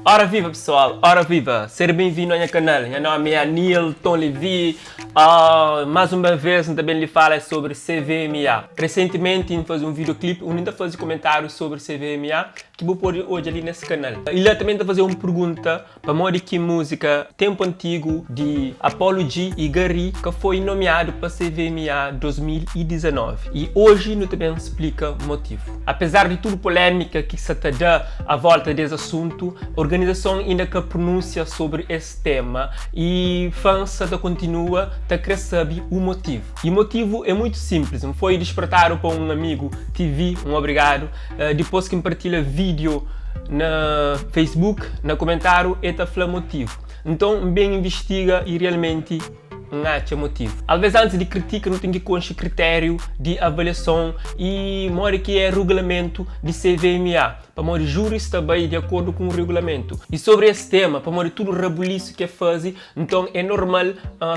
Ora viva pessoal, ora viva, seja bem-vindo ao meu canal. Meu nome é Nilton Levi. Mais uma vez, também lhe falo sobre CVMA. Recentemente, eu fiz um videoclipe onde eu fiz comentários sobre CVMA que vou pôr hoje ali nesse canal. Ele também está fazendo uma pergunta para mostrar que música tempo antigo de Apollo G e Gary que foi nomeado para CVMA 2019. E hoje eu também explica o motivo. Apesar de tudo polêmica que se dá à volta desse assunto, a organização ainda que pronuncia sobre esse tema e fãs continua a querer saber o motivo. E o motivo é muito simples. Foi despertado para um amigo TV, um obrigado, depois que me partilha vídeo na Facebook, no comentário, e está falando motivo. Então, bem investiga e realmente não há motivo. Às vezes, antes de criticar, não tem que conhecer critério de avaliação e mora que é regulamento de CVMA. Para morrer júris também de acordo com o regulamento. E sobre esse tema, para morrer tudo rebuliço que é fazer, então é normal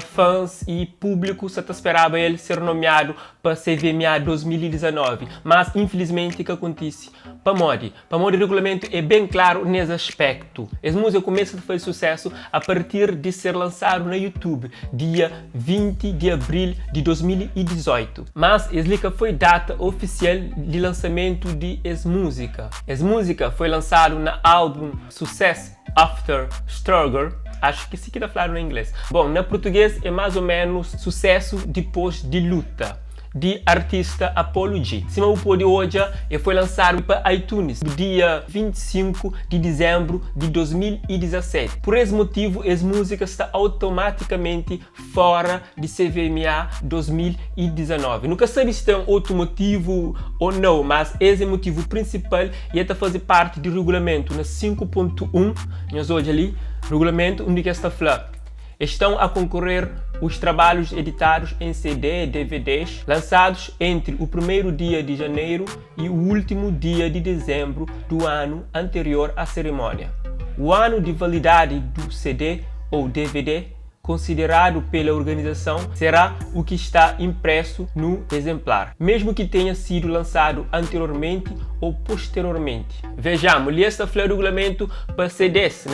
fãs e público se esperava ele ser nomeado para CVMA 2019. Mas infelizmente o que acontece? Para morrer o regulamento é bem claro nesse aspecto. Essa música começa a fazer sucesso a partir de ser lançado no YouTube, dia 20 de abril de 2018. Mas essa foi data oficial de lançamento de essa música. Essa música foi lançada no álbum Success After Struggle. Acho que sim que está falando em inglês. Bom, na português é mais ou menos Sucesso Depois de Luta, de artista Apollo G. Cima o pôr de hoje foi lançado para iTunes no dia 25 de dezembro de 2017. Por esse motivo, essa música está automaticamente fora de CVMA 2019. Nunca sabe se tem outro motivo ou não, mas esse é o motivo principal e está fazer parte do regulamento na 5.1, nós hoje ali, regulamento onde que está falando. Estão a concorrer os trabalhos editados em CD e DVDs lançados entre o primeiro dia de janeiro e o último dia de dezembro do ano anterior à cerimônia. O ano de validade do CD ou DVD considerado pela organização será o que está impresso no exemplar, mesmo que tenha sido lançado anteriormente ou posteriormente. Vejamos, ali está o regulamento para CDs,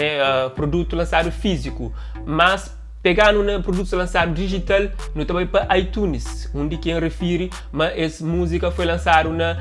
produto lançado físico, mas pegando no produto lançado digital, no também para iTunes, onde quem refere, mas essa música foi lançada na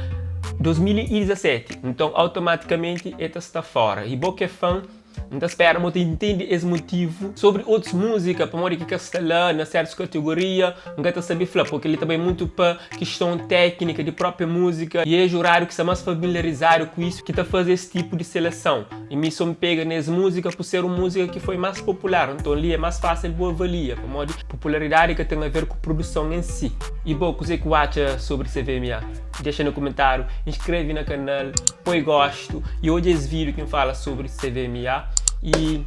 2017, então automaticamente esta está fora. E boa que é fã, então espera muito entende esse motivo sobre outras músicas para morir que está lá na certa categoria, não está saber falar porque ele também muito para questão técnica de própria música e é jurário que está mais familiarizado com isso que está fazendo esse tipo de seleção. E me só me pega nessa música por ser uma música que foi mais popular, então ali é mais fácil de avaliar, para modo popularidade que tem a ver com a produção em si. E bom, o que você acha sobre CVMA? Deixa no comentário, inscreve no canal, põe gosto e hoje esse vídeo que fala sobre CVMA e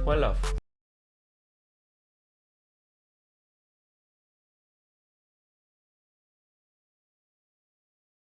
one love.